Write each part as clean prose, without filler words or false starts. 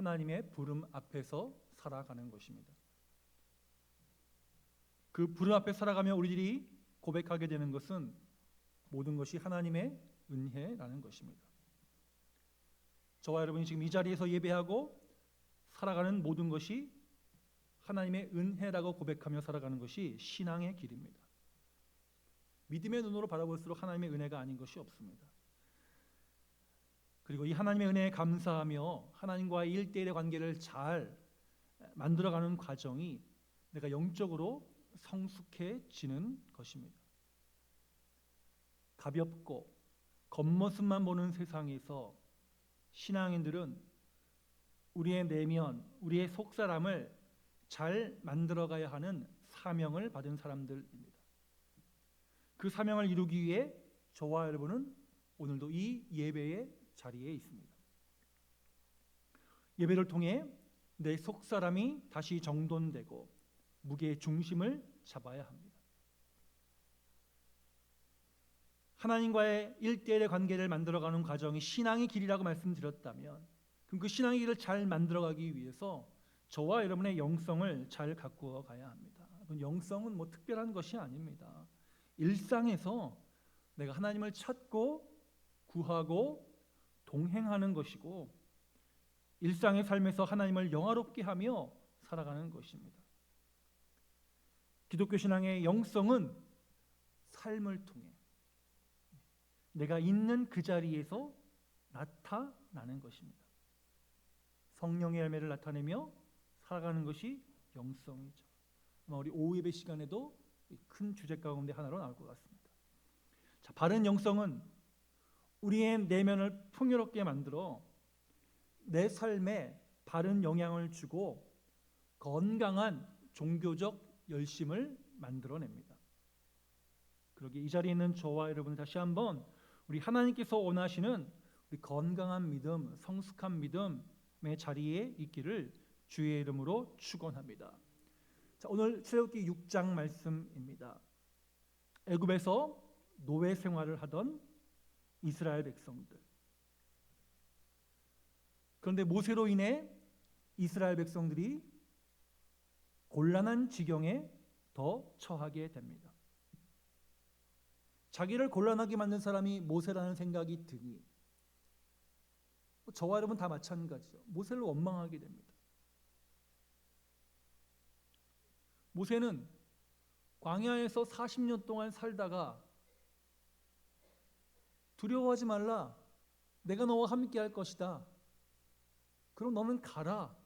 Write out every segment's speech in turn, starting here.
하나님의 부름 앞에서 살아가는 것입니다. 그 부름 앞에 살아가며 우리들이 고백하게 되는 것은 모든 것이 하나님의 은혜라는 것입니다. 저와 여러분이 지금 이 자리에서 예배하고 살아가는 모든 것이 하나님의 은혜라고 고백하며 살아가는 것이 신앙의 길입니다. 믿음의 눈으로 바라볼수록 하나님의 은혜가 아닌 것이 없습니다. 그리고 이 하나님의 은혜에 감사하며 하나님과의 1:1의 관계를 잘 만들어가는 과정이 내가 영적으로 성숙해지는 것입니다. 가볍고 겉모습만 보는 세상에서 신앙인들은 우리의 내면, 우리의 속사람을 잘 만들어가야 하는 사명을 받은 사람들입니다. 그 사명을 이루기 위해 저와 여러분은 오늘도 이 예배의 자리에 있습니다. 예배를 통해 내 속사람이 다시 정돈되고 무게의 중심을 잡아야 합니다. 하나님과의 1:1의 관계를 만들어가는 과정이 신앙의 길이라고 말씀드렸다면 그럼 그 신앙의 길을 잘 만들어가기 위해서 저와 여러분의 영성을 잘 가꾸어 가야 합니다. 영성은 뭐 특별한 것이 아닙니다. 일상에서 내가 하나님을 찾고 구하고 동행하는 것이고 일상의 삶에서 하나님을 영화롭게 하며 살아가는 것입니다. 기독교 신앙의 영성은 삶을 통해 내가 있는 그 자리에서 나타나는 것입니다. 성령의 열매를 나타내며 살아가는 것이 영성이죠. 아마 우리 오후 예배 시간에도 큰 주제 가운데 하나로 나올 것 같습니다. 자, 바른 영성은 우리의 내면을 풍요롭게 만들어 내 삶에 바른 영향을 주고 건강한 종교적 열심을 만들어냅니다. 그러기에 이 자리에 있는 저와 여러분 다시 한번 우리 하나님께서 원하시는 우리 건강한 믿음, 성숙한 믿음의 자리에 있기를 주의 이름으로 축원합니다. 자, 오늘 출애굽기 6장 말씀입니다. 애굽에서 노예 생활을 하던 이스라엘 백성들. 그런데 모세로 인해 이스라엘 백성들이 곤란한 지경에 더 처하게 됩니다. 자기를 곤란하게 만든 사람이 모세라는 생각이 드니 저와 여러분 다 마찬가지죠. 모세를 원망하게 됩니다. 모세는 광야에서 40년 동안 살다가 두려워하지 말라. 내가 너와 함께 할 것이다. 그럼 너는 가라.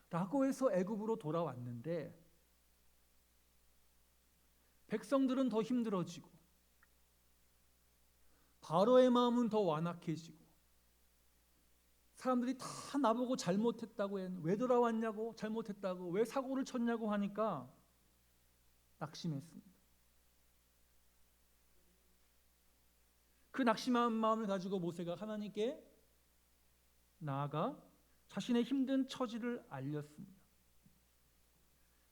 라고 해서 애굽으로 돌아왔는데 백성들은 더 힘들어지고 바로의 마음은 더 완악해지고 사람들이 다 나보고 잘못했다고 왜 돌아왔냐고 잘못했다고 왜 사고를 쳤냐고 하니까 낙심했습니다. 그 낙심한 마음을 가지고 모세가 하나님께 나아가 자신의 힘든 처지를 알렸습니다.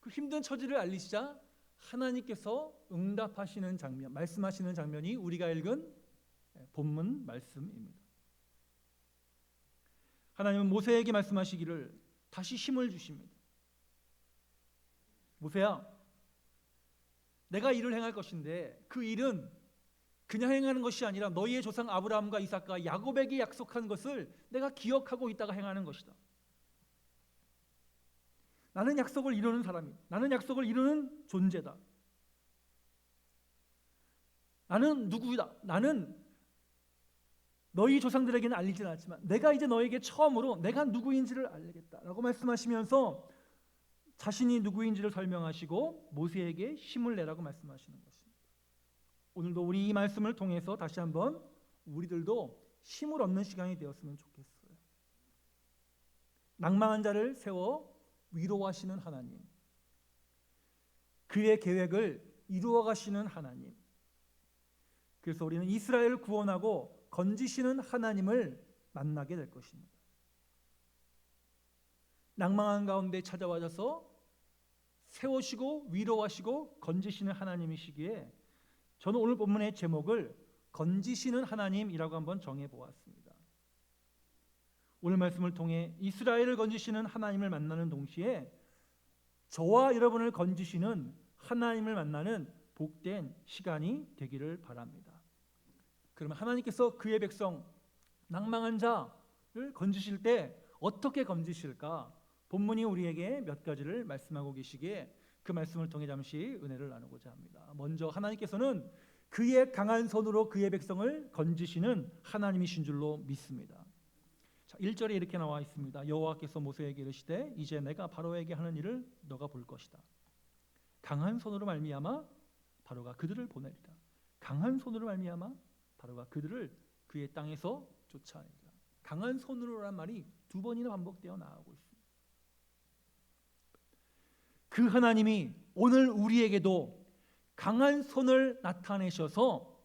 그 힘든 처지를 알리시자 하나님께서 응답하시는 장면, 말씀하시는 장면이 우리가 읽은 본문 말씀입니다. 하나님은 모세에게 말씀하시기를 다시 힘을 주십니다. 모세야, 내가 일을 행할 것인데 그 일은 그냥 행하는 것이 아니라 너희의 조상 아브라함과 이삭과 야곱에게 약속한 것을 내가 기억하고 있다가 행하는 것이다. 나는 약속을 이루는 사람이다. 나는 약속을 이루는 존재다. 나는 누구다. 나는 너희 조상들에게는 알리지 않았지만 내가 이제 너에게 처음으로 내가 누구인지를 알리겠다라고 말씀하시면서 자신이 누구인지를 설명하시고 모세에게 힘을 내라고 말씀하시는 것입니다. 오늘도 우리 이 말씀을 통해서 다시 한번 우리들도 힘을 얻는 시간이 되었으면 좋겠어요. 낭망한 자를 세워 위로하시는 하나님, 그의 계획을 이루어 가시는 하나님, 그래서 우리는 이스라엘을 구원하고 건지시는 하나님을 만나게 될 것입니다. 낭망한 가운데 찾아와셔서 세우시고 위로하시고 건지시는 하나님이시기에 저는 오늘 본문의 제목을 건지시는 하나님이라고 한번 정해 보았습니다. 오늘 말씀을 통해 이스라엘을 건지시는 하나님을 만나는 동시에 저와 여러분을 건지시는 하나님을 만나는 복된 시간이 되기를 바랍니다. 그러면 하나님께서 그의 백성 낭망한 자를 건지실 때 어떻게 건지실까? 본문이 우리에게 몇 가지를 말씀하고 계시기에 그 말씀을 통해 잠시 은혜를 나누고자 합니다. 먼저 하나님께서는 그의 강한 손으로 그의 백성을 건지시는 하나님이신 줄로 믿습니다. 자, 1절에 이렇게 나와 있습니다. 여호와께서 모세에게 이르시되 이제 내가 바로에게 하는 일을 너가 볼 것이다. 강한 손으로 말미암아 바로가 그들을 보내리라. 강한 손으로 말미암아 바로가 그들을 그의 땅에서 쫓아내리라. 강한 손으로란 말이 두 번이나 반복되어 나오고 있습니다. 그 하나님이 오늘 우리에게도 강한 손을 나타내셔서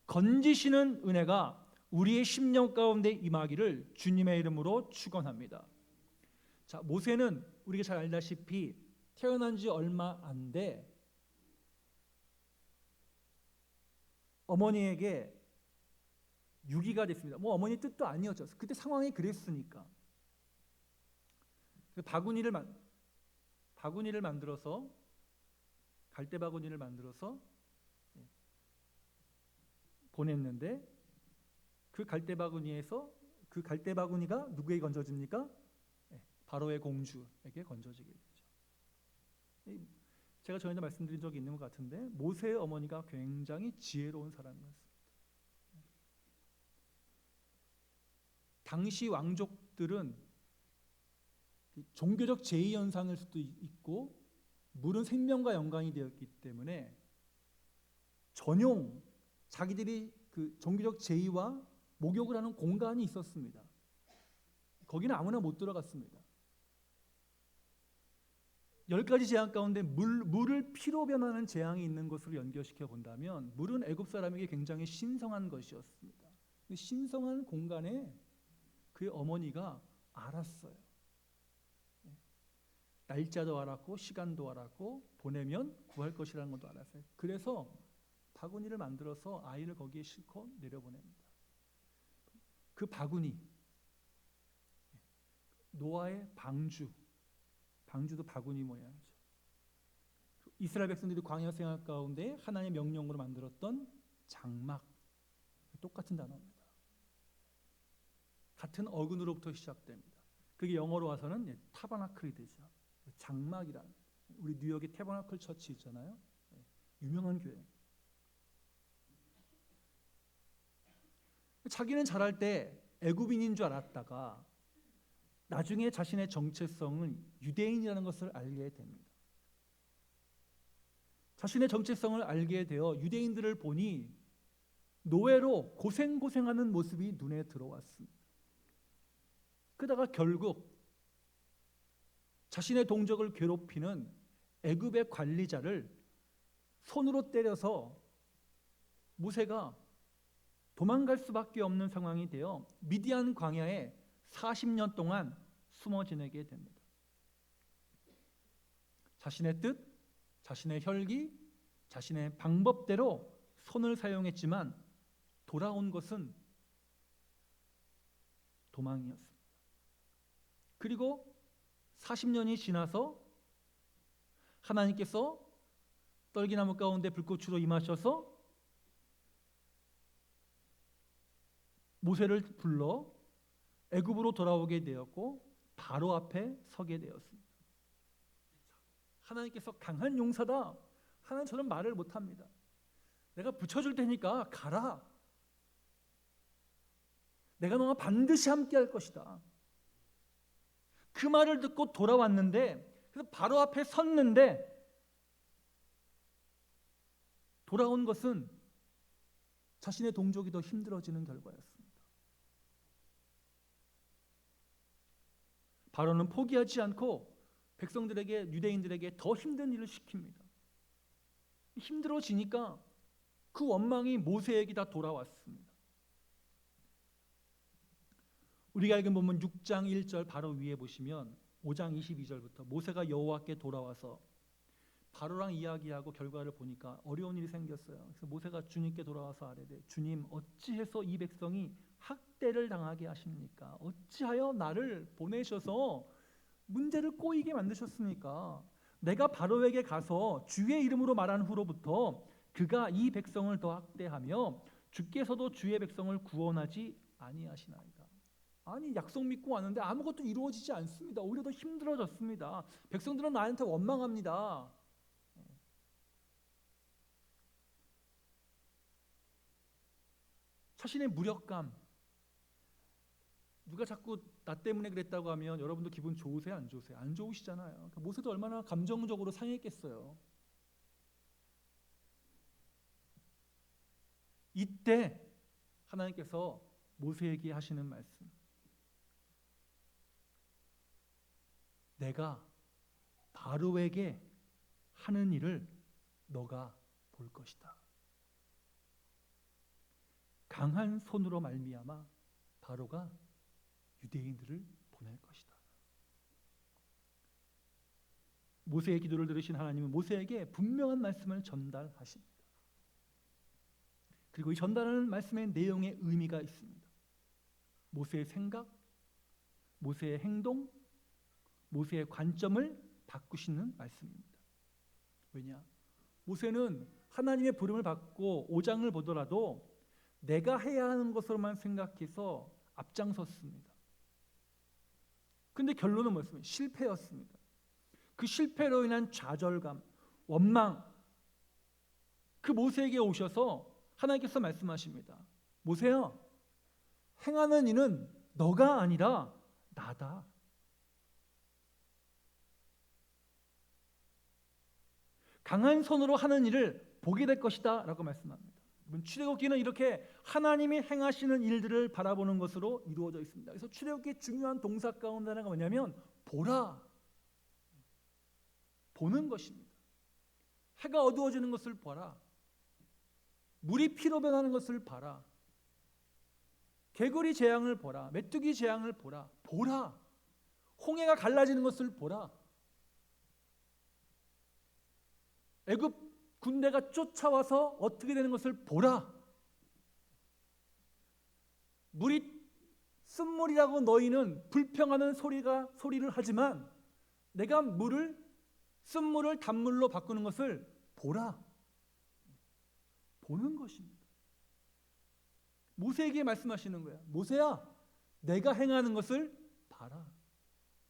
건지시는 은혜가 우리의 심령 가운데 임하기를 주님의 이름으로 축원합니다. 자, 모세는 우리가 잘 알다시피 태어난 지 얼마 안 돼 어머니에게 유기가 됐습니다. 뭐 어머니 뜻도 아니었죠. 그때 상황이 그랬으니까. 바구니를 만들어서 갈대 바구니를 만들어서 보냈는데 그 갈대 바구니가 누구에게 건져집니까? 바로의 공주에게 건져지게 되죠. 제가 전에도 말씀드린 적이 있는 것 같은데 모세의 어머니가 굉장히 지혜로운 사람이었습니다. 당시 왕족들은 종교적 제의 현상일 수도 있고 물은 생명과 연관이 되었기 때문에 전용 자기들이 그 종교적 제의와 목욕을 하는 공간이 있었습니다. 거기는 아무나 못 들어갔습니다. 10가지 재앙 가운데 물을 피로 변하는 재앙이 있는 것으로 연결시켜 본다면 물은 애굽 사람에게 굉장히 신성한 것이었습니다. 그 신성한 공간에 그의 어머니가 알았어요. 날짜도 알았고 시간도 알았고 보내면 구할 것이라는 것도 알았어요. 그래서 바구니를 만들어서 아이를 거기에 싣고 내려보냅니다. 그 바구니, 노아의 방주도 바구니 모양이죠. 이스라엘 백성들이 광야 생활 가운데 하나님의 명령으로 만들었던 장막, 똑같은 단어입니다. 같은 어근으로부터 시작됩니다. 그게 영어로 와서는 타버나클이 되죠. 장막이란, 우리 뉴욕에 타버나클 처치 있잖아요. 유명한 교회. 자기는 자랄 때 애굽인인 줄 알았다가 나중에 자신의 정체성은 유대인이라는 것을 알게 됩니다. 자신의 정체성을 알게 되어 유대인들을 보니 노예로 고생하는 모습이 눈에 들어왔습니다. 그러다가 결국 자신의 동족을 괴롭히는 애굽의 관리자를 손으로 때려서 모세가 도망갈 수밖에 없는 상황이 되어 미디안 광야에 40년 동안 숨어 지내게 됩니다. 자신의 뜻, 자신의 혈기, 자신의 방법대로 손을 사용했지만 돌아온 것은 도망이었습니다. 그리고 40년이 지나서 하나님께서 떨기나무 가운데 불꽃으로 임하셔서 모세를 불러 애굽으로 돌아오게 되었고 바로 앞에 서게 되었습니다. 하나님께서 강한 용사다. 하나님 저는 말을 못합니다. 내가 붙여줄 테니까 가라. 내가 너와 반드시 함께 할 것이다. 그 말을 듣고 돌아왔는데, 그래서 바로 앞에 섰는데 돌아온 것은 자신의 동족이 더 힘들어지는 결과였습니다. 바로는 포기하지 않고 백성들에게, 유대인들에게 더 힘든 일을 시킵니다. 힘들어지니까 그 원망이 모세에게 다 돌아왔습니다. 우리가 읽은 본문 6장 1절 바로 위에 보시면 5장 22절부터 모세가 여호와께 돌아와서 바로랑 이야기하고 결과를 보니까 어려운 일이 생겼어요. 그래서 모세가 주님께 돌아와서 아뢰되 주님 어찌해서 이 백성이 학대를 당하게 하십니까? 어찌하여 나를 보내셔서 문제를 꼬이게 만드셨습니까? 내가 바로에게 가서 주의 이름으로 말한 후로부터 그가 이 백성을 더 학대하며 주께서도 주의 백성을 구원하지 아니하시나이다. 아니, 약속 믿고 왔는데 아무것도 이루어지지 않습니다. 오히려 더 힘들어졌습니다. 백성들은 나한테 원망합니다. 자신의 무력감, 누가 자꾸 나 때문에 그랬다고 하면 여러분도 기분 좋으세요? 안 좋으세요? 안 좋으시잖아요. 그러니까 모세도 얼마나 감정적으로 상했겠어요. 이때 하나님께서 모세에게 하시는 말씀, 내가 바로에게 하는 일을 너가 볼 것이다. 강한 손으로 말미암아 바로가 유대인들을 보낼 것이다. 모세의 기도를 들으신 하나님은 모세에게 분명한 말씀을 전달하십니다. 그리고 이 전달하는 말씀의 내용에 의미가 있습니다. 모세의 생각, 모세의 행동, 모세의 관점을 바꾸시는 말씀입니다. 왜냐? 모세는 하나님의 부름을 받고 5장을 보더라도 내가 해야 하는 것으로만 생각해서 앞장섰습니다. 근데 결론은 뭐였습니까? 실패였습니다. 그 실패로 인한 좌절감, 원망, 그 모세에게 오셔서 하나님께서 말씀하십니다. 모세야, 행하는 이는 너가 아니라 나다. 강한 손으로 하는 일을 보게 될 것이다 라고 말씀합니다. 출애굽기는 이렇게 하나님이 행하시는 일들을 바라보는 것으로 이루어져 있습니다. 그래서 출애굽기의 중요한 동사 가운데 하나가 뭐냐면 보라, 보는 것입니다. 해가 어두워지는 것을 봐라. 물이 피로 변하는 것을 봐라. 개구리 재앙을 보라. 메뚜기 재앙을 보라. 보라. 홍해가 갈라지는 것을 보라. 애굽 군대가 쫓아와서 어떻게 되는 것을 보라. 물이 쓴물이라고 너희는 불평하는 소리를 하지만 내가 쓴물을 단물로 바꾸는 것을 보라. 보는 것입니다. 모세에게 말씀하시는 거야. 모세야, 내가 행하는 것을 봐라.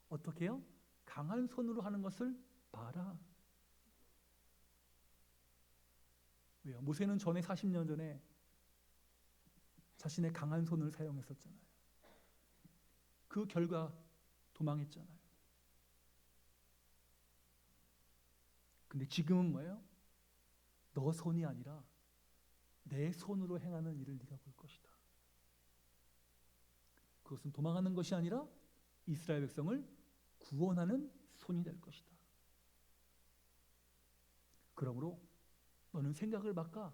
어떻게 해요? 강한 손으로 하는 것을 봐라. 왜요? 모세는 전에 40년 전에 자신의 강한 손을 사용했었잖아요. 그 결과 도망했잖아요. 근데 지금은 뭐예요? 너 손이 아니라 내 손으로 행하는 일을 네가 볼 것이다. 그것은 도망하는 것이 아니라 이스라엘 백성을 구원하는 손이 될 것이다. 그러므로 너는 생각을 바꿔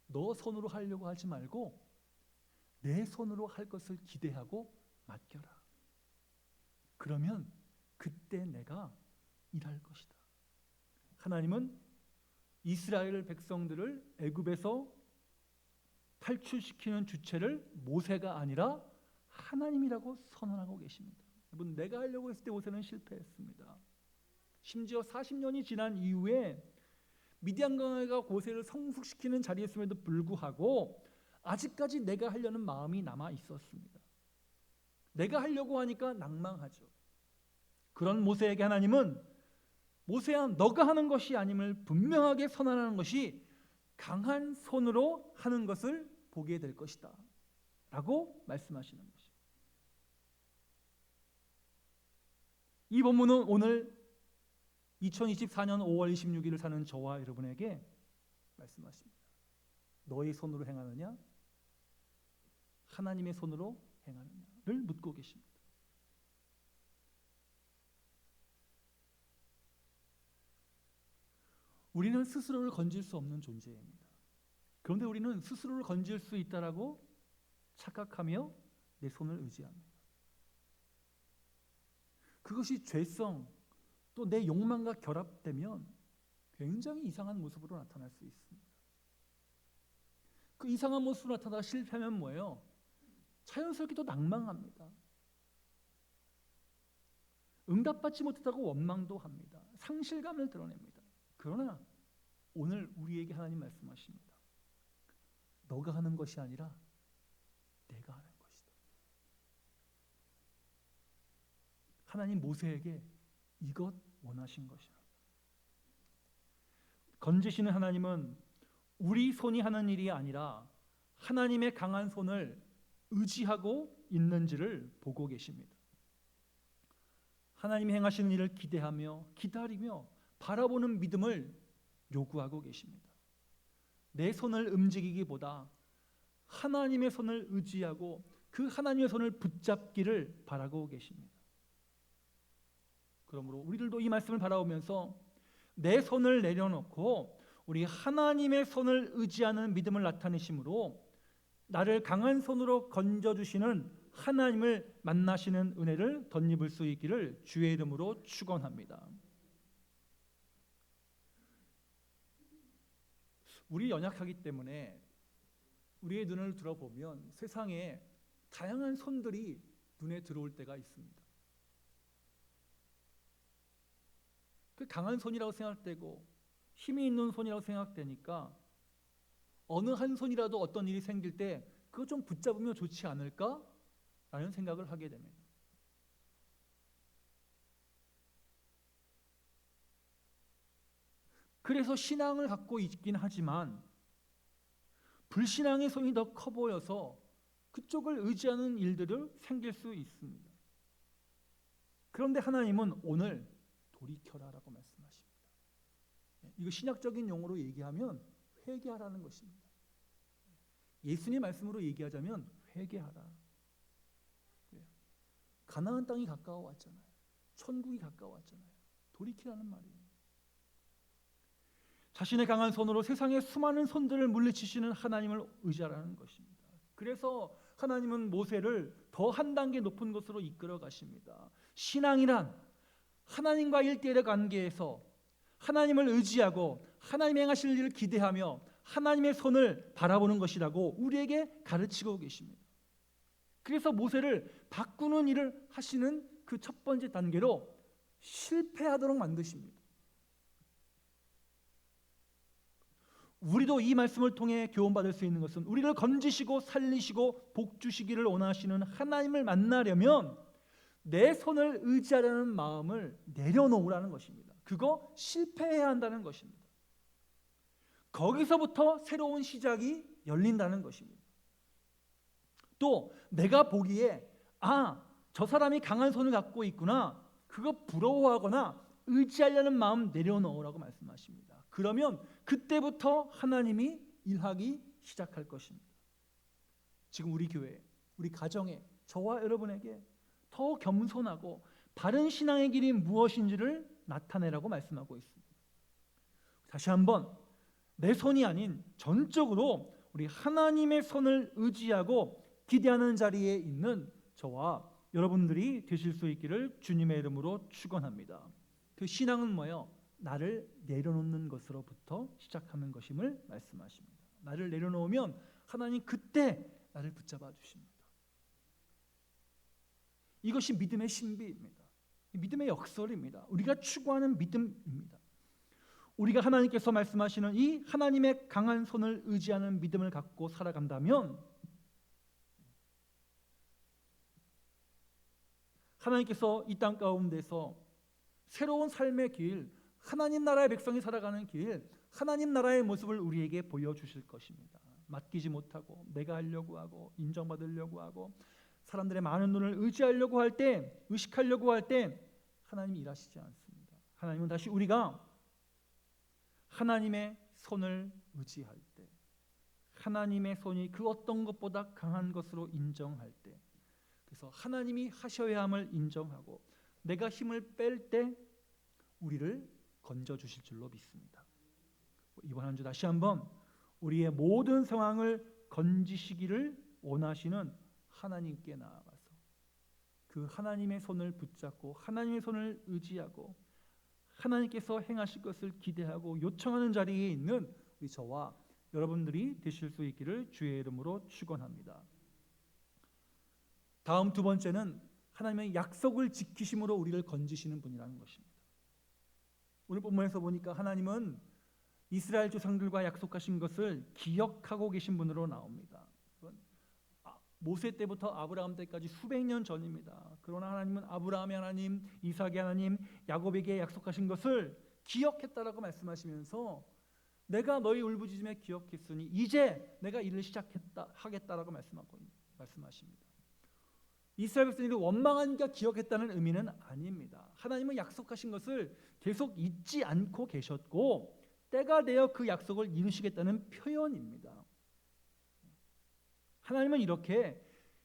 너 손으로 하려고 하지 말고 내 손으로 할 것을 기대하고 맡겨라. 그러면 그때 내가 일할 것이다. 하나님은 이스라엘 백성들을 애굽에서 탈출시키는 주체를 모세가 아니라 하나님이라고 선언하고 계십니다. 여러분, 내가 하려고 했을 때 모세는 실패했습니다. 심지어 40년이 지난 이후에 미디안 강해가 모세를 성숙시키는 자리였음에도 불구하고 아직까지 내가 하려는 마음이 남아 있었습니다. 내가 하려고 하니까 낭망하죠. 그런 모세에게 하나님은 모세야, 너가 하는 것이 아님을 분명하게 선언하는 것이 강한 손으로 하는 것을 보게 될 것이다 라고 말씀하시는 것입니다. 이 본문은 오늘 2024년 5월 26일을 사는 저와 여러분에게 말씀하십니다. 너의 손으로 행하느냐? 하나님의 손으로 행하느냐를 묻고 계십니다. 우리는 스스로를 건질 수 없는 존재입니다. 그런데 우리는 스스로를 건질 수 있다라고 착각하며 내 손을 의지합니다. 그것이 죄성 또 내 욕망과 결합되면 굉장히 이상한 모습으로 나타날 수 있습니다. 그 이상한 모습으로 나타나다 실패하면 뭐예요? 자연스럽게 또 낭망합니다. 응답받지 못했다고 원망도 합니다. 상실감을 드러냅니다. 그러나 오늘 우리에게 하나님 말씀하십니다. 너가 하는 것이 아니라 내가 하는 것이다. 하나님 모세에게 이것 원하신 것입니다. 건지시는 하나님은 우리 손이 하는 일이 아니라 하나님의 강한 손을 의지하고 있는지를 보고 계십니다. 하나님이 행하시는 일을 기대하며 기다리며 바라보는 믿음을 요구하고 계십니다. 내 손을 움직이기보다 하나님의 손을 의지하고 그 하나님의 손을 붙잡기를 바라고 계십니다. 그러므로 우리들도 이 말씀을 바라보면서 내 손을 내려놓고 우리 하나님의 손을 의지하는 믿음을 나타내심으로 나를 강한 손으로 건져주시는 하나님을 만나시는 은혜를 덧입을 수 있기를 주의 이름으로 축원합니다. 우리 연약하기 때문에 우리의 눈을 들어보면 세상에 다양한 손들이 눈에 들어올 때가 있습니다. 그 강한 손이라고 생각되고 힘이 있는 손이라고 생각되니까 어느 한 손이라도 어떤 일이 생길 때 그거 좀 붙잡으면 좋지 않을까? 라는 생각을 하게 됩니다. 그래서 신앙을 갖고 있긴 하지만 불신앙의 손이 더 커 보여서 그쪽을 의지하는 일들이 생길 수 있습니다. 그런데 하나님은 오늘 돌이켜라라고 말씀하십니다. 이거 신약적인 용어로 얘기하면 회개하라는 것입니다. 예수님 말씀으로 얘기하자면 회개하라. 가나안 땅이 가까워왔잖아요. 천국이 가까워왔잖아요. 돌이키라는 말이에요. 자신의 강한 손으로 세상의 수많은 손들을 물리치시는 하나님을 의지하라는 것입니다. 그래서 하나님은 모세를 더 한 단계 높은 곳으로 이끌어 가십니다. 신앙이란 하나님과 일대일의 관계에서 하나님을 의지하고 하나님이 행하실 일을 기대하며 하나님의 손을 바라보는 것이라고 우리에게 가르치고 계십니다. 그래서 모세를 바꾸는 일을 하시는 그 첫 번째 단계로 실패하도록 만드십니다. 우리도 이 말씀을 통해 교훈받을 수 있는 것은 우리를 건지시고 살리시고 복 주시기를 원하시는 하나님을 만나려면 내 손을 의지하려는 마음을 내려놓으라는 것입니다. 그거 실패해야 한다는 것입니다. 거기서부터 새로운 시작이 열린다는 것입니다. 또 내가 보기에 저 사람이 강한 손을 갖고 있구나, 그거 부러워하거나 의지하려는 마음 내려놓으라고 말씀하십니다. 그러면 그때부터 하나님이 일하기 시작할 것입니다. 지금 우리 교회, 우리 가정에, 저와 여러분에게 더 겸손하고 바른 신앙의 길이 무엇인지를 나타내라고 말씀하고 있습니다. 다시 한번 내 손이 아닌 전적으로 우리 하나님의 손을 의지하고 기대하는 자리에 있는 저와 여러분들이 되실 수 있기를 주님의 이름으로 축원합니다. 그 신앙은 뭐예요? 나를 내려놓는 것으로부터 시작하는 것임을 말씀하십니다. 나를 내려놓으면 하나님 그때 나를 붙잡아 주십니다. 이것이 믿음의 신비입니다. 믿음의 역설입니다. 우리가 추구하는 믿음입니다. 우리가 하나님께서 말씀하시는 이 하나님의 강한 손을 의지하는 믿음을 갖고 살아간다면 하나님께서 이 땅 가운데서 새로운 삶의 길, 하나님 나라의 백성이 살아가는 길, 하나님 나라의 모습을 우리에게 보여주실 것입니다. 맡기지 못하고 내가 하려고 하고 인정받으려고 하고 사람들의 많은 눈을 의지하려고 할 때, 의식하려고 할 때 하나님이 일하시지 않습니다. 하나님은 다시 우리가 하나님의 손을 의지할 때, 하나님의 손이 그 어떤 것보다 강한 것으로 인정할 때, 그래서 하나님이 하셔야 함을 인정하고 내가 힘을 뺄 때 우리를 건져주실 줄로 믿습니다. 이번 한 주 다시 한번 우리의 모든 상황을 건지시기를 원하시는 하나님께 나아가서 그 하나님의 손을 붙잡고 하나님의 손을 의지하고 하나님께서 행하실 것을 기대하고 요청하는 자리에 있는 우리 저와 여러분들이 되실 수 있기를 주의 이름으로 축원합니다. 다음 두 번째는 하나님의 약속을 지키심으로 우리를 건지시는 분이라는 것입니다. 오늘 본문에서 보니까 하나님은 이스라엘 조상들과 약속하신 것을 기억하고 계신 분으로 나옵니다. 모세 때부터 아브라함 때까지 수백 년 전입니다. 그러나 하나님은 아브라함의 하나님, 이삭의 하나님, 야곱에게 약속하신 것을 기억했다라고 말씀하시면서 내가 너희 울부짖음에 기억했으니 이제 내가 일을 하겠다라고 말씀하십니다. 이스라엘 백성들이 원망하니까 기억했다는 의미는 아닙니다. 하나님은 약속하신 것을 계속 잊지 않고 계셨고 때가 되어 그 약속을 이루시겠다는 표현입니다. 하나님은 이렇게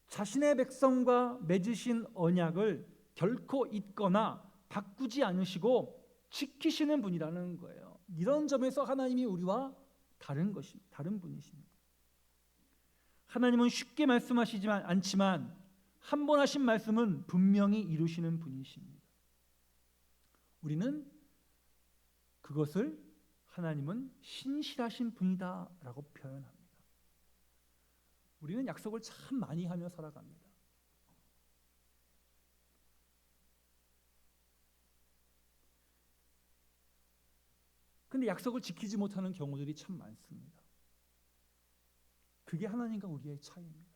자신의 백성과 맺으신 언약을 결코 잊거나 바꾸지 않으시고 지키시는 분이라는 거예요. 이런 점에서 하나님이 우리와 다른 분이십니다. 하나님은 쉽게 말씀하시지 않지만 한 번 하신 말씀은 분명히 이루시는 분이십니다. 우리는 그것을 하나님은 신실하신 분이다라고 표현합니다. 우리는 약속을 참 많이 하며 살아갑니다. 근데 약속을 지키지 못하는 경우들이 참 많습니다. 그게 하나님과 우리의 차이입니다.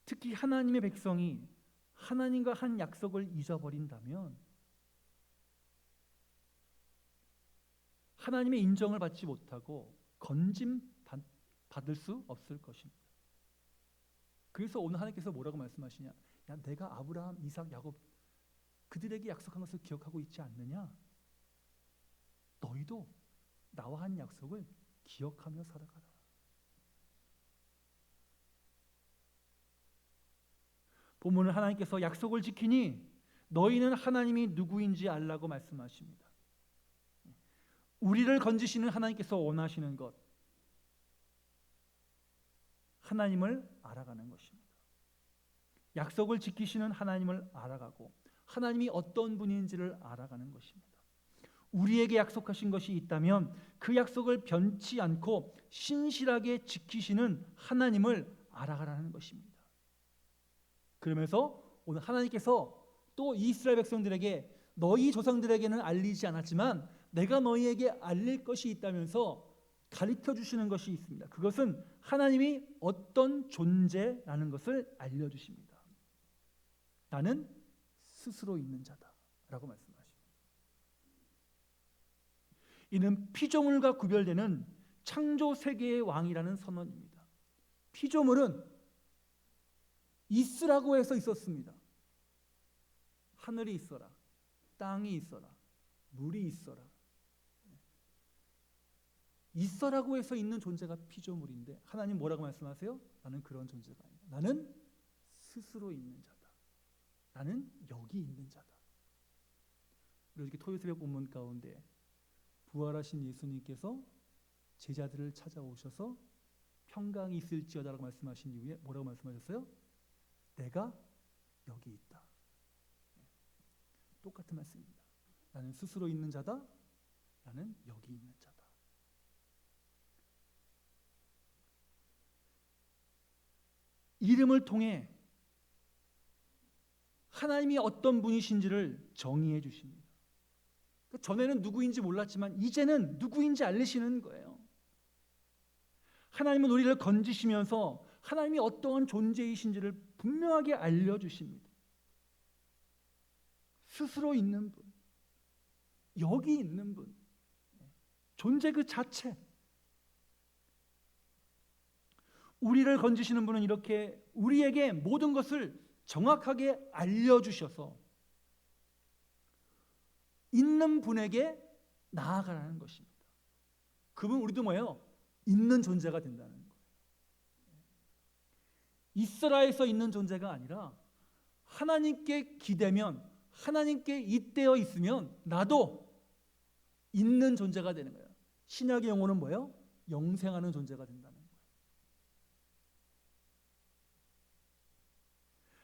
특히 하나님의 백성이 하나님과 한 약속을 잊어버린다면 하나님의 인정을 받지 못하고 건짐 받을 수 없을 것입니다. 그래서 오늘 하나님께서 뭐라고 말씀하시냐? 야, 내가 아브라함, 이삭, 야곱 그들에게 약속한 것을 기억하고 있지 않느냐? 너희도 나와 한 약속을 기억하며 살아가라. 본문은 하나님께서 약속을 지키니 너희는 하나님이 누구인지 알라고 말씀하십니다. 우리를 건지시는 하나님께서 원하시는 것, 하나님을 알아가는 것입니다. 약속을 지키시는 하나님을 알아가고 하나님이 어떤 분인지를 알아가는 것입니다. 우리에게 약속하신 것이 있다면 그 약속을 변치 않고 신실하게 지키시는 하나님을 알아가라는 것입니다. 그러면서 오늘 하나님께서 또 이스라엘 백성들에게 너희 조상들에게는 알리지 않았지만 내가 너희에게 알릴 것이 있다면서 가르쳐 주시는 것이 있습니다. 그것은 하나님이 어떤 존재라는 것을 알려주십니다. 나는 스스로 있는 자다라고 말씀하십니다. 이는 피조물과 구별되는 창조 세계의 왕이라는 선언입니다. 피조물은 있으라고 해서 있었습니다. 하늘이 있어라, 땅이 있어라, 물이 있어라. 있어라고 해서 있는 존재가 피조물인데 하나님 뭐라고 말씀하세요? 나는 그런 존재가 아니다. 나는 스스로 있는 자다. 나는 여기 있는 자다. 이렇게 토요새벽 본문 가운데 부활하신 예수님께서 제자들을 찾아오셔서 평강이 있을지어다라고 말씀하신 이후에 뭐라고 말씀하셨어요? 내가 여기 있다. 똑같은 말씀입니다. 나는 스스로 있는 자다. 나는 여기 있는 자다. 이름을 통해 하나님이 어떤 분이신지를 정의해 주십니다. 전에는 누구인지 몰랐지만 이제는 누구인지 알리시는 거예요. 하나님은 우리를 건지시면서 하나님이 어떠한 존재이신지를 분명하게 알려주십니다. 스스로 있는 분, 여기 있는 분, 존재 그 자체. 우리를 건지시는 분은 이렇게 우리에게 모든 것을 정확하게 알려주셔서 있는 분에게 나아가라는 것입니다. 그분 우리도 뭐예요? 있는 존재가 된다는 거예요. 있으라에서 있는 존재가 아니라 하나님께 기대면 하나님께 잇대어 있으면 나도 있는 존재가 되는 거예요. 신약의 용어는 뭐예요? 영생하는 존재가 된다는 거예요.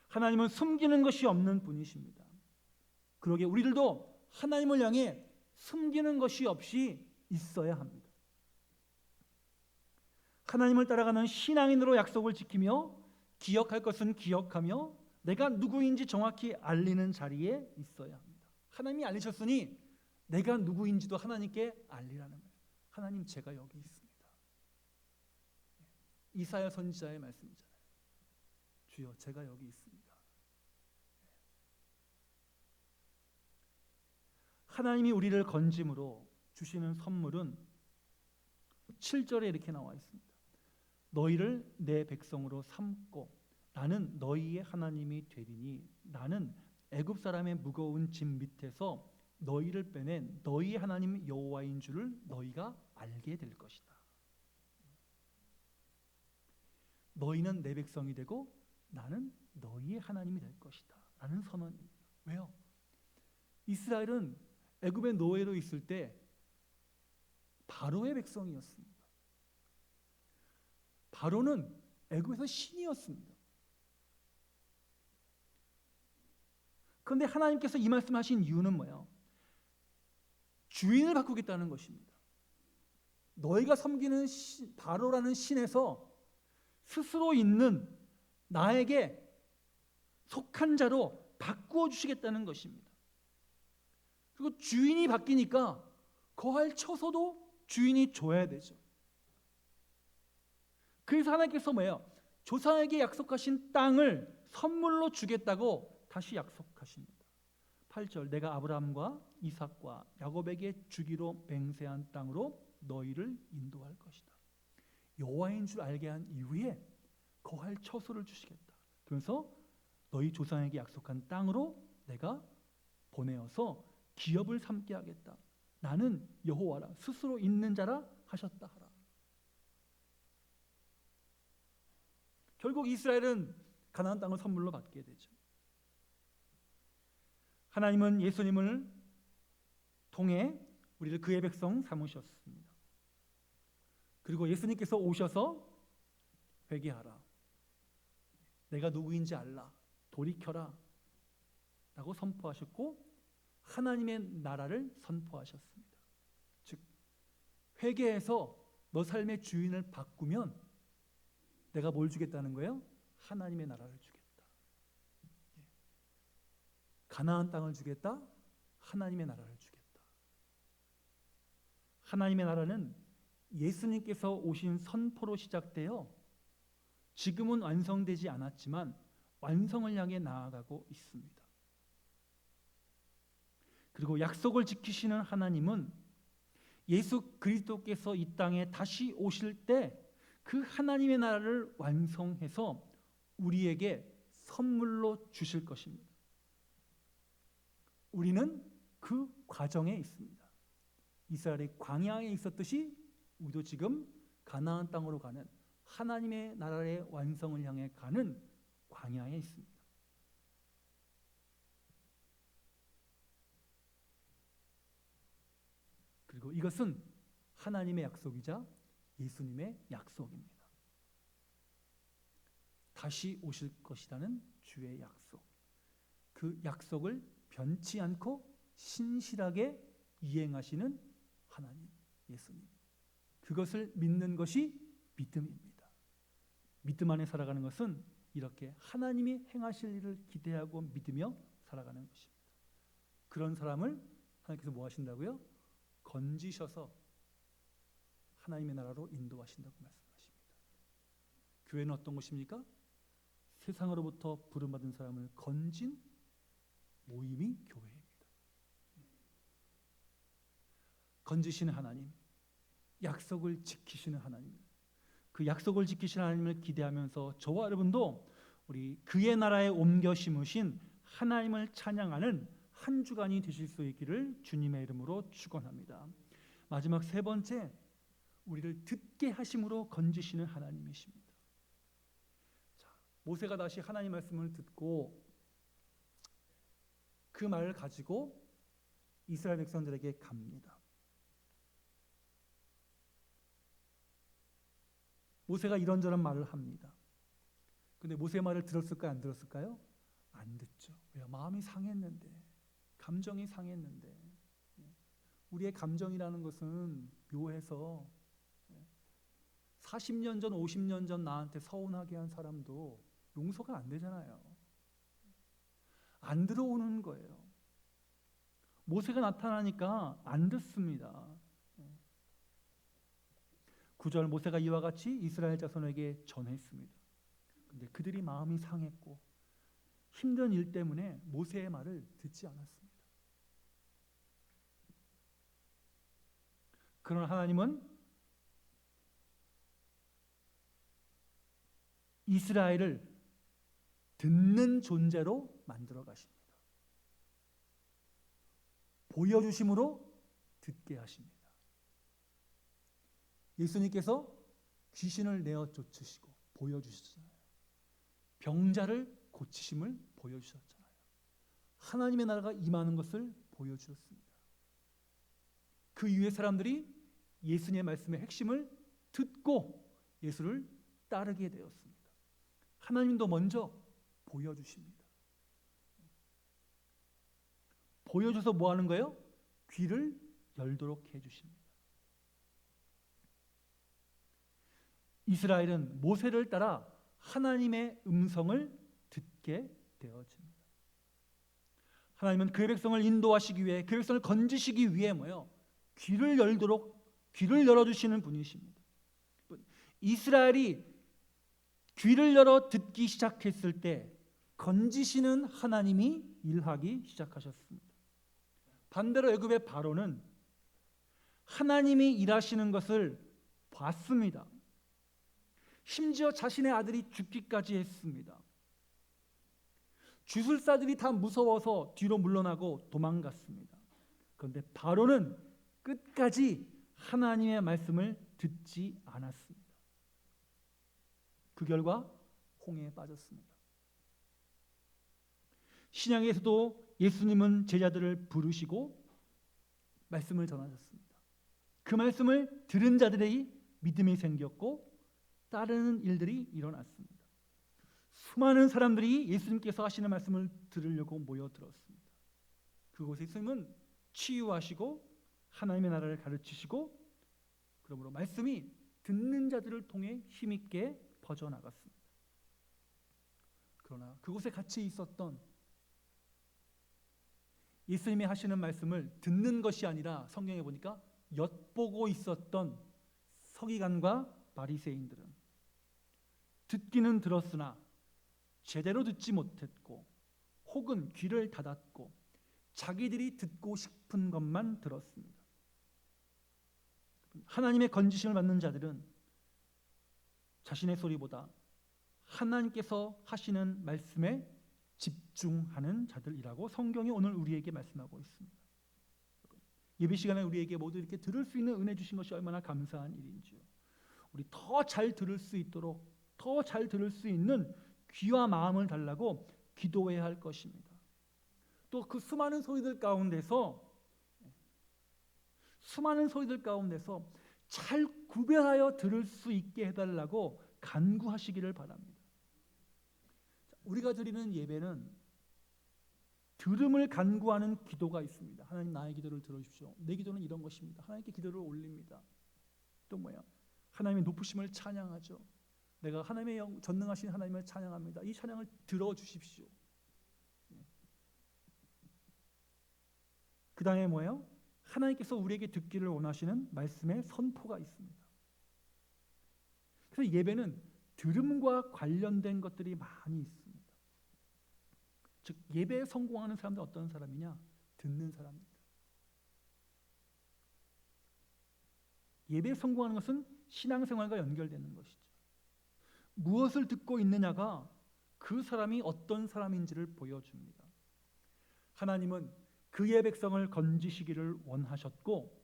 하나님은 숨기는 것이 없는 분이십니다. 그러기에 우리들도 하나님을 향해 숨기는 것이 없이 있어야 합니다. 하나님을 따라가는 신앙인으로 약속을 지키며 기억할 것은 기억하며 내가 누구인지 정확히 알리는 자리에 있어야 합니다. 하나님이 알리셨으니 내가 누구인지도 하나님께 알리라는 거예요. 하나님, 제가 여기 있습니다. 이사야 선지자의 말씀이잖아요. 주여, 제가 여기 있습니다. 하나님이 우리를 건짐으로 주시는 선물은 7절에 이렇게 나와 있습니다. 너희를 내 백성으로 삼고 나는 너희의 하나님이 되리니 나는 애굽 사람의 무거운 짐 밑에서 너희를 빼낸 너희의 하나님 여호와인 줄을 너희가 알게 될 것이다. 너희는 내 백성이 되고 나는 너희의 하나님이 될 것이다 라는 선언입니다. 왜요? 이스라엘은 애굽의 노예로 있을 때 바로의 백성이었습니다. 바로는 애굽에서 신이었습니다. 그런데 하나님께서 이 말씀하신 이유는 뭐예요? 주인을 바꾸겠다는 것입니다. 너희가 섬기는 바로라는 신에서 스스로 있는 나에게 속한 자로 바꾸어 주시겠다는 것입니다. 그리고 주인이 바뀌니까 거할 처소도 주인이 줘야 되죠. 그래서 하나님께서 뭐예요? 조상에게 약속하신 땅을 선물로 주겠다고 다시 약속하십니다. 8절, 내가 아브라함과 이삭과 야곱에게 주기로 맹세한 땅으로 너희를 인도할 것이다. 여호와인 줄 알게 한 이후에 거할 처소를 주시겠다. 그래서 너희 조상에게 약속한 땅으로 내가 보내어서 기업을 삼게 하겠다. 나는 여호와라, 스스로 있는 자라 하셨다 하라. 결국 이스라엘은 가나안 땅을 선물로 받게 되죠. 하나님은 예수님을 통해 우리를 그의 백성 삼으셨습니다. 그리고 예수님께서 오셔서 회개하라, 내가 누구인지 알라, 돌이켜라 라고 선포하셨고 하나님의 나라를 선포하셨습니다. 즉 회개해서 너 삶의 주인을 바꾸면 내가 뭘 주겠다는 거예요? 하나님의 나라를 주겠다. 가나안 땅을 주겠다. 하나님의 나라를 주겠다. 하나님의 나라는 예수님께서 오신 선포로 시작되어 지금은 완성되지 않았지만 완성을 향해 나아가고 있습니다. 그리고 약속을 지키시는 하나님은 예수 그리스도께서 이 땅에 다시 오실 때 그 하나님의 나라를 완성해서 우리에게 선물로 주실 것입니다. 우리는 그 과정에 있습니다. 이스라엘이 광야에 있었듯이 우리도 지금 가나안 땅으로 가는 하나님의 나라의 완성을 향해 가는 광야에 있습니다. 그리고 이것은 하나님의 약속이자 예수님의 약속입니다. 다시 오실 것이라는 주의 약속. 그 약속을 변치 않고 신실하게 이행하시는 하나님, 예수님. 그것을 믿는 것이 믿음입니다. 믿음 안에 살아가는 것은 이렇게 하나님이 행하실 일을 기대하고 믿으며 살아가는 것입니다. 그런 사람을 하나님께서 뭐 하신다고요? 건지셔서 하나님의 나라로 인도하신다고 말씀하십니다. 교회는 어떤 곳입니까? 세상으로부터 부름받은 사람을 건진 모임이 교회입니다. 건지시는 하나님, 약속을 지키시는 하나님, 그 약속을 지키시는 하나님을 기대하면서 저와 여러분도 우리 그의 나라에 옮겨 심으신 하나님을 찬양하는 한 주간이 되실 수 있기를 주님의 이름으로 축원합니다. 마지막 세 번째, 우리를 듣게 하심으로 건지시는 하나님이십니다. 자, 모세가 다시 하나님 말씀을 듣고 그 말을 가지고 이스라엘 백성들에게 갑니다. 모세가 이런저런 말을 합니다. 근데 모세의 말을 들었을까요? 안 들었을까요? 안 듣죠. 왜요? 마음이 상했는데, 감정이 상했는데. 우리의 감정이라는 것은 묘해서 40년 전, 50년 전 나한테 서운하게 한 사람도 용서가 안 되잖아요. 안 들어오는 거예요. 모세가 나타나니까 안 듣습니다. 9절 모세가 이와 같이 이스라엘 자손에게 전했습니다. 근데 그들이 마음이 상했고 힘든 일 때문에 모세의 말을 듣지 않았습니다. 그러나 하나님은 이스라엘을 듣는 존재로 만들어 가십니다. 보여주심으로 듣게 하십니다. 예수님께서 귀신을 내어 쫓으시고 보여주셨잖아요. 병자를 고치심을 보여주셨잖아요. 하나님의 나라가 임하는 것을 보여주셨습니다. 그 이후에 사람들이 예수님의 말씀의 핵심을 듣고 예수를 따르게 되었습니다. 하나님도 먼저 보여주십니다. 보여줘서 뭐 하는 거예요? 귀를 열도록 해주십니다. 이스라엘은 모세를 따라 하나님의 음성을 듣게 되어집니다. 하나님은 그의 백성을 인도하시기 위해, 그의 백성을 건지시기 위해 뭐예요? 귀를 열어주시는 분이십니다. 이스라엘이 귀를 열어 듣기 시작했을 때 건지시는 하나님이 일하기 시작하셨습니다. 반대로 애굽의 바로는 하나님이 일하시는 것을 봤습니다. 심지어 자신의 아들이 죽기까지 했습니다. 주술사들이 다 무서워서 뒤로 물러나고 도망갔습니다. 그런데 바로는 끝까지 하나님의 말씀을 듣지 않았습니다. 그 결과 홍해에 빠졌습니다. 신약에서도 예수님은 제자들을 부르시고 말씀을 전하셨습니다. 그 말씀을 들은 자들의 믿음이 생겼고 따르는 일들이 일어났습니다. 수많은 사람들이 예수님께서 하시는 말씀을 들으려고 모여들었습니다. 그곳에 예수님은 치유하시고 하나님의 나라를 가르치시고 그러므로 말씀이 듣는 자들을 통해 힘있게 퍼져나갔습니다. 그러나 그곳에 같이 있었던 예수님이 하시는 말씀을 듣는 것이 아니라 성경에 보니까 엿보고 있었던 서기관과 바리새인들은 듣기는 들었으나 제대로 듣지 못했고 혹은 귀를 닫았고 자기들이 듣고 싶은 것만 들었습니다. 하나님의 건지심을 받는 자들은 자신의 소리보다 하나님께서 하시는 말씀에 집중하는 자들이라고 성경이 오늘 우리에게 말씀하고 있습니다. 예배 시간에 우리에게 모두 이렇게 들을 수 있는 은혜 주신 것이 얼마나 감사한 일인지요. 우리 더 잘 들을 수 있도록 더 잘 들을 수 있는 귀와 마음을 달라고 기도해야 할 것입니다. 또 그 수많은 소리들 가운데서 잘 구별하여 들을 수 있게 해달라고 간구하시기를 바랍니다. 우리가 드리는 예배는 들음을 간구하는 기도가 있습니다. 하나님 나의 기도를 들어주십시오. 내 기도는 이런 것입니다. 하나님께 기도를 올립니다. 또 뭐야? 하나님의 높으심을 찬양하죠. 내가 하나님의 전능하신 하나님을 찬양합니다. 이 찬양을 들어주십시오. 그 다음에 뭐예요? 하나님께서 우리에게 듣기를 원하시는 말씀의 선포가 있습니다. 그래서 예배는 들음과 관련된 것들이 많이 있습니다. 즉 예배에 성공하는 사람들은 어떤 사람이냐? 듣는 사람입니다. 예배에 성공하는 것은 신앙생활과 연결되는 것이죠. 무엇을 듣고 있느냐가 그 사람이 어떤 사람인지를 보여줍니다. 하나님은 그의 백성을 건지시기를 원하셨고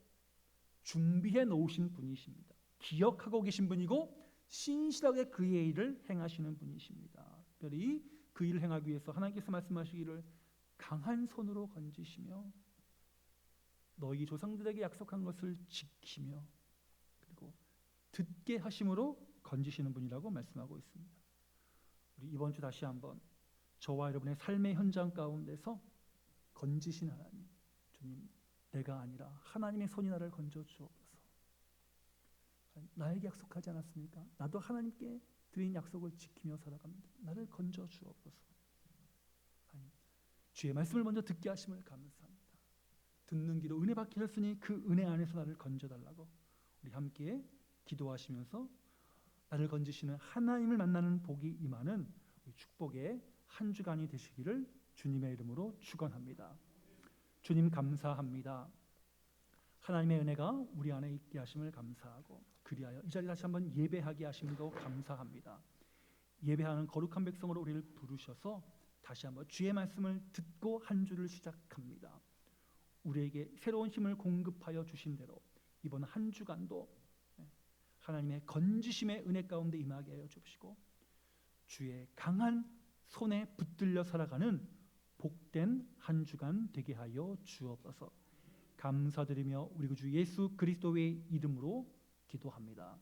준비해 놓으신 분이십니다. 기억하고 계신 분이고 신실하게 그의 일을 행하시는 분이십니다. 특별히 그 일을 행하기 위해서 하나님께서 말씀하시기를 강한 손으로 건지시며 너희 조상들에게 약속한 것을 지키며 그리고 듣게 하심으로 건지시는 분이라고 말씀하고 있습니다. 우리 이번 주 다시 한번 저와 여러분의 삶의 현장 가운데서 건지신 하나님, 주님 내가 아니라 하나님의 손이 나를 건져 주옵소서. 나에게 약속하지 않았습니까? 나도 하나님께 드린 약속을 지키며 살아갑니다. 나를 건져 주옵소서. 하나님, 주의 말씀을 먼저 듣게 하심을 감사합니다. 듣는 귀로 은혜 받게 하셨으니 그 은혜 안에서 나를 건져달라고 우리 함께 기도하시면서 나를 건지시는 하나님을 만나는 복이 임하는 축복의 한 주간이 되시기를 주님의 이름으로 축원합니다. 주님 감사합니다. 하나님의 은혜가 우리 안에 있게 하심을 감사하고 그리하여 이 자리 다시 한번 예배하게 하심도 감사합니다. 예배하는 거룩한 백성으로 우리를 부르셔서 다시 한번 주의 말씀을 듣고 한 주를 시작합니다. 우리에게 새로운 힘을 공급하여 주신 대로 이번 한 주간도 하나님의 건지심의 은혜 가운데 임하게 하여 주시고 주의 강한 손에 붙들려 살아가는 복된 한 주간 되게 하여 주옵소서. 감사드리며 우리 구주 예수 그리스도의 이름으로 기도합니다.